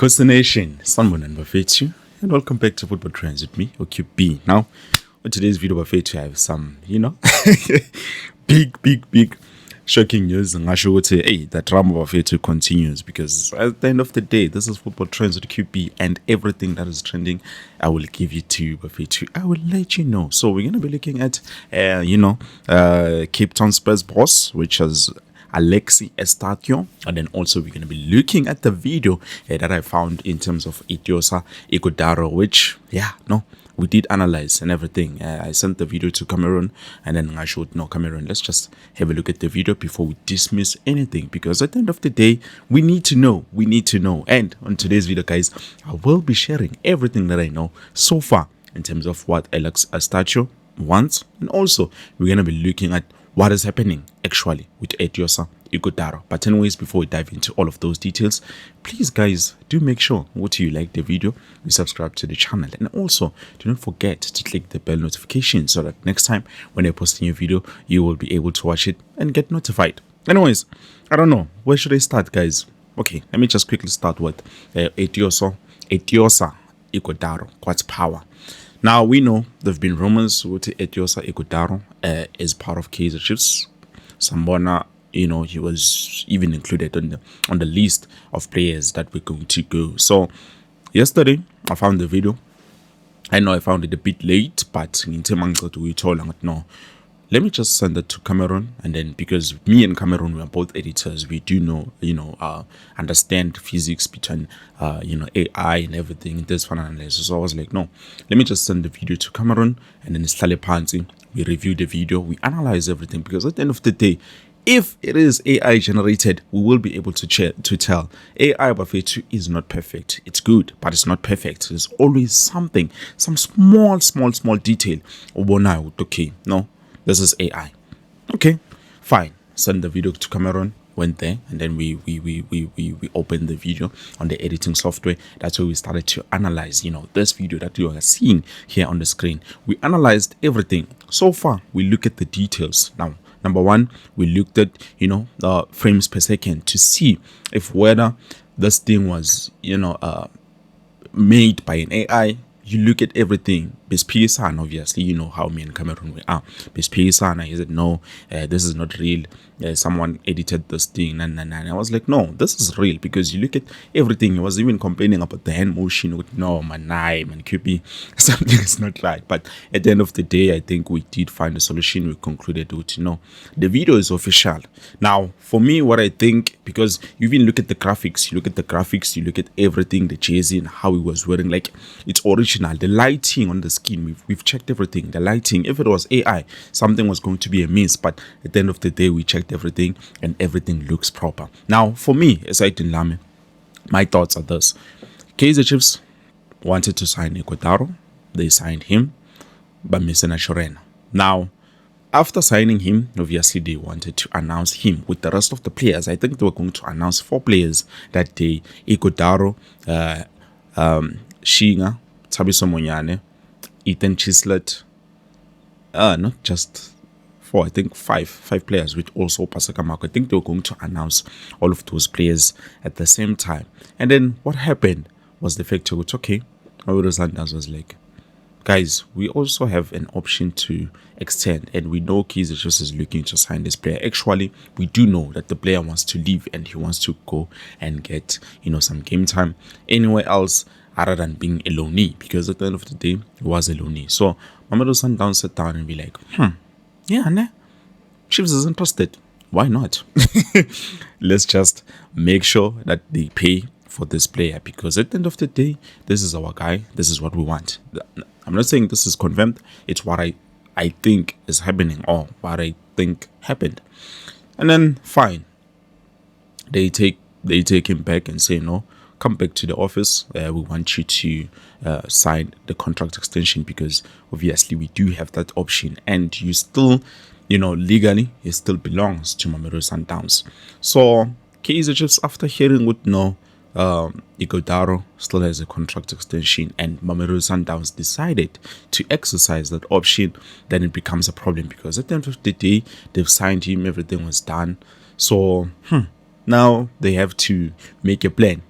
Nation, someone and Bafetu, and welcome back to Football Trends with me, OQB. Now, on today's video, Bafetu, I have some, big shocking news. And I should say, hey, that drama of Bafetu continues because at the end of the day, this is Football Trends with QB, and everything that is trending, I will give you to Bafetu. I will let you know. So we're gonna be looking at, Town Spurs boss, which is Alexi Estacio, and then also we're going to be looking at the video that I found in terms of Ighodaro, which we did analyze and everything. I sent the video to Cameroon, and then I showed Cameroon, let's just have a look at the video before we dismiss anything, because at the end of the day we need to know. And on today's video, guys, I will be sharing everything that I know so far in terms of what Alex Estacio wants, and also we're going to be looking at what is happening actually with Ighodaro. But anyways, before we dive into all of those details, please guys, do make sure what you like the video, you subscribe to the channel, and also do not forget to click the bell notification so that next time when I post a new video, you will be able to watch it and get notified. Anyways, I don't know, where should I start, guys? Okay, let me just quickly start with Ighodaro, Quad's power. Now, we know there have been rumors with Ighodaro is part of Kaizer Chiefs. Sambona, he was even included on the list of players that we're going to go. So, yesterday, I found the video. I know I found it a bit late, but in no, let me just send it to Cameroon, and then because me and Cameroon, we are both editors, we do know, understand physics between, AI and everything. There's fun analysis. So I was like, no, let me just send the video to Cameroon, and then Slale Pansi. We review the video, we analyze everything, because at the end of the day, if it is AI generated, we will be able to tell AI Bafetu is not perfect. It's good, but it's not perfect. There's always some small detail. Okay, no. This is AI. Okay, fine. Send the video to Cameroon. Went there, and then we opened the video on the editing software. That's where we started to analyze, this video that you are seeing here on the screen. We analyzed everything. So far, we look at the details. Now, number one, we looked at, the frames per second to see if whether this thing was, made by an AI. You look at everything. Bespisan, obviously, you know how me and Cameroon we are. Bespisan, I said, no, this is not real. Someone edited this thing. And I was like, no, this is real, because you look at everything. He was even complaining about the hand motion. With, no, man, QB, something is not right. But at the end of the day, I think we did find a solution. We concluded with, the video is official. Now, for me, what I think, because you even look at the graphics, you look at everything, the jersey and how he was wearing, like, it's original. The lighting on the skin, we've checked everything. The lighting, if it was AI, something was going to be a miss, but at the end of the day, we checked everything and everything looks proper. Now, for me, aside in Lame, my thoughts are this. Kaizer Chiefs wanted to sign Ighodaro. They signed him, but missing a Shorena. Now, after signing him, obviously they wanted to announce him with the rest of the players. I think they were going to announce 4 players that day: Ighodaro, Shinga, Tabiso Monyane, Ethan Chislett, not just 4, I think 5 players, with also Pasaka. I think they were going to announce all of those players at the same time. And then what happened was the fact that, okay, Mauro Sanders was like, guys, we also have an option to extend, and we know Kaizer Chiefs is looking to sign this player. Actually, we do know that the player wants to leave and he wants to go and get, some game time anywhere else other than being a loanee, because at the end of the day, he was a loanee. So Mamelodi Sundowns sat down and be like, Chiefs is interested. Why not? Let's just make sure that they pay for this player, because at the end of the day, this is our guy. This is what we want. I'm not saying this is confirmed. It's what I think is happening, or what I think happened. And then fine, they take him back and say, no, come back to the office. We want you to sign the contract extension, because obviously we do have that option, and you still, legally, it still belongs to Mamelodi Sundowns. So Kaizer Chiefs, after hearing what Ighodaro still has a contract extension and Mamelodi Sundowns decided to exercise that option, then it becomes a problem, because at the end of the day, they've signed him, everything was done. So now they have to make a plan.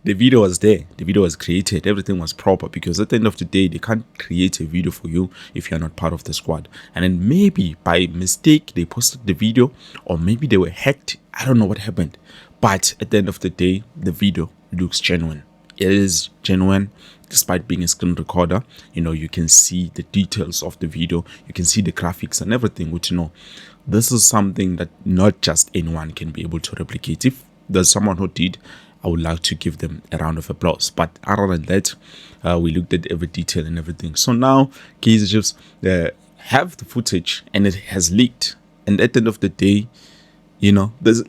the video was there, the video was created, everything was proper, because at the end of the day, they can't create a video for you if you're not part of the squad. And then maybe by mistake they posted the video, or maybe they were hacked. I don't know what happened, but at the end of the day, the video looks genuine. It is genuine. Despite being a screen recorder, you can see the details of the video, you can see the graphics and everything, which this is something that not just anyone can be able to replicate. If there's someone who did, I would like to give them a round of applause. But other than that, we looked at every detail and everything. So now Kaizer Chiefs have the footage and it has leaked. And at the end of the day, there's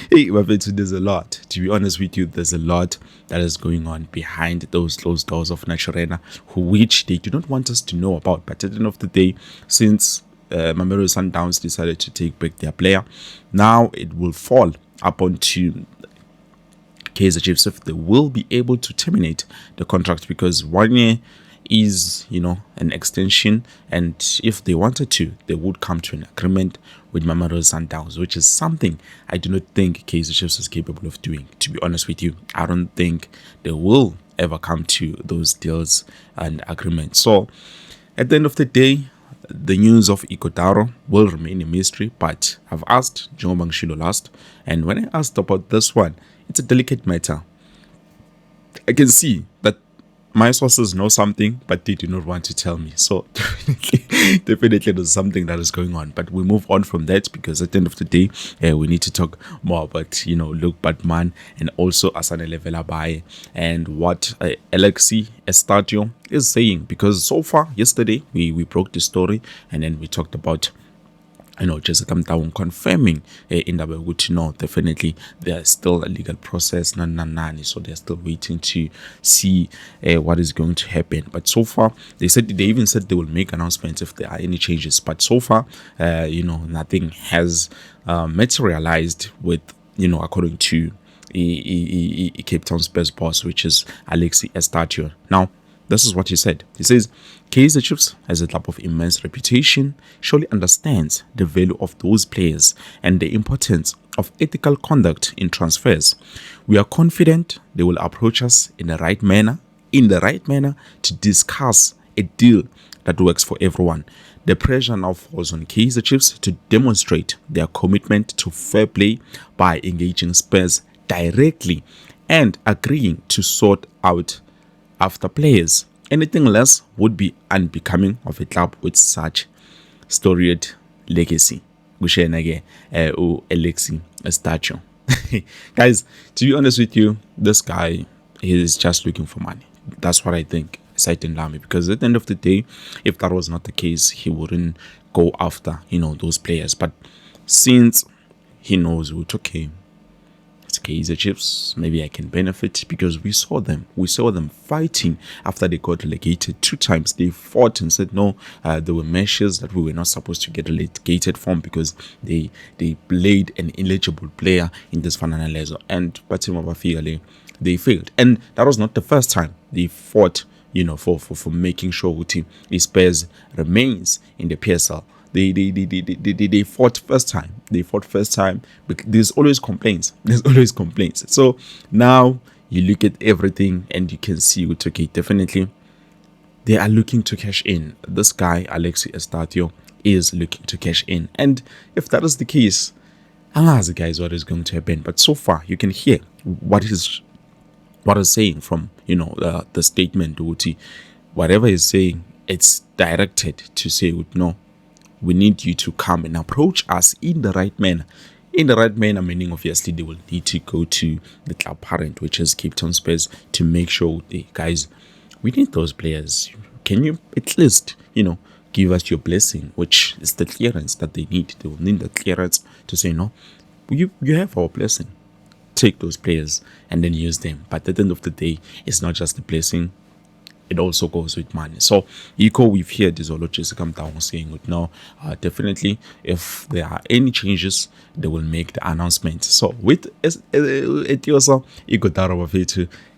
there's a lot. To be honest with you, there's a lot that is going on behind those closed doors of Naturena, which they do not want us to know about. But at the end of the day, since Mamelodi Sundowns decided to take back their player, now it will fall upon to Kaizer Chiefs if they will be able to terminate the contract, because 1 year is an extension, and if they wanted to, they would come to an agreement with Mamelodi Sundowns, which is something I do not think Kaizer Chiefs is capable of doing. To be honest with you, I don't think they will ever come to those deals and agreements. So at the end of the day, the news of Ighodaro will remain a mystery, but I've asked Joe Bangshilo last, and when I asked about this one, it's a delicate matter. I can see that my sources know something, but they do not want to tell me. So definitely there's something that is going on. But we move on from that, because at the end of the day, we need to talk more about, Luke Batman and also Asanele Velebayi and what Alexi Estadio is saying. Because so far, yesterday, we broke the story, and then we talked about Jessica Mtaung confirming in the way to definitely there's still a legal process, so they're still waiting to see what is going to happen. But so far, they even said they will make announcements if there are any changes. But so far, nothing has materialized with, according to Cape Town Spurs boss, which is Alexi Estadio. Now, this is what he said. He says, Kaizer Chiefs, as a club of immense reputation, surely understands the value of those players and the importance of ethical conduct in transfers. We are confident they will approach us in the right manner to discuss a deal that works for everyone. The pressure now falls on Kaizer Chiefs to demonstrate their commitment to fair play by engaging Spurs directly and agreeing to sort out after players. Anything less would be unbecoming of a club with such storied legacy. Alexi Estadio. Guys, to be honest with you, this guy is just looking for money. That's what I think. Saitin Lami, because at the end of the day, if that was not the case, he wouldn't go after those players. But since he knows it's okay, it's Kaizer Chiefs, maybe I can benefit, because we saw them fighting after they got relegated 2 times. They fought and said no, there were measures that we were not supposed to get relegated from, because they played an eligible player in this Fananalezo, and Patimo Bafigale, they failed. And that was not the first time they fought for making sure Uti Spurs remains in the PSL. They fought first time. But there's always complaints. So now you look at everything and you can see it's okay. Definitely, they are looking to cash in. This guy, Alexi Estadio, is looking to cash in. And if that is the case, I'll ask the guys what is going to happen. But so far, you can hear what is saying from the statement. Whatever he's saying, it's directed to say no, we need you to come and approach us in the right manner. In the right manner, meaning obviously they will need to go to the club parent, which is Cape Town Spurs, to make sure, guys, we need those players. Can you at least, give us your blessing, which is the clearance that they need. They will need the clearance to say, no, you have our blessing. Take those players and then use them. But at the end of the day, it's not just the blessing, it also goes with money. So we've heard this Jessica Mtaung saying now, definitely if there are any changes, they will make the announcement. So with Ighodaro,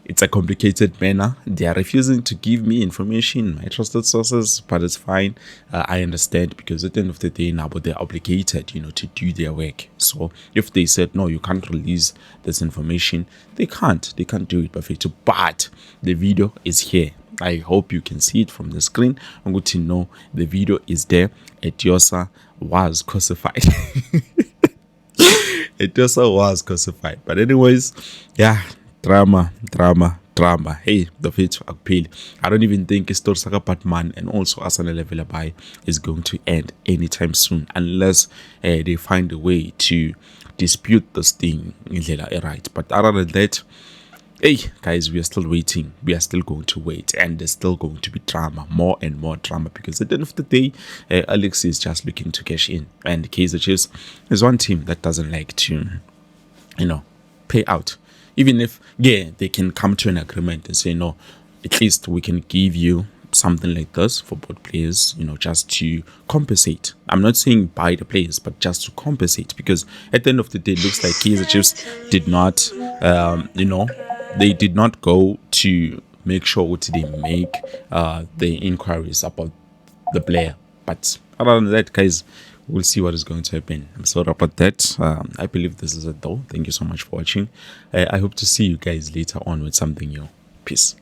it's a complicated manner. They are refusing to give me information, my trusted sources, but it's fine. I understand, because at the end of the day, now, but they're obligated, to do their work. So if they said no, you can't release this information, they can't. They can't do it perfectly. But the video is here. I hope you can see it from the screen. I'm good to know the video is there. Etiosa was crucified. Etiosa was crucified. But anyways, yeah, drama. Hey, the fate appeal. I don't even think it's Saka Batman and also Arsenal Velebayi is going to end anytime soon, unless they find a way to dispute this thing. Right. But other than that, hey guys, we are still waiting. We are still going to wait, and there's still going to be drama, more and more drama, because at the end of the day, Alex is just looking to cash in, and Kaizer Chiefs is one team that doesn't like to, pay out. Even if, yeah, they can come to an agreement and say, no, at least we can give you something like this for both players, just to compensate. I'm not saying buy the players, but just to compensate, because at the end of the day, it looks like Kaizer Chiefs did not, they did not go to make sure they make the inquiries about the player. But other than that, guys, we'll see what is going to happen. I'm sorry about that. I believe this is it though. Thank you so much for watching. I hope to see you guys later on with something new. Peace.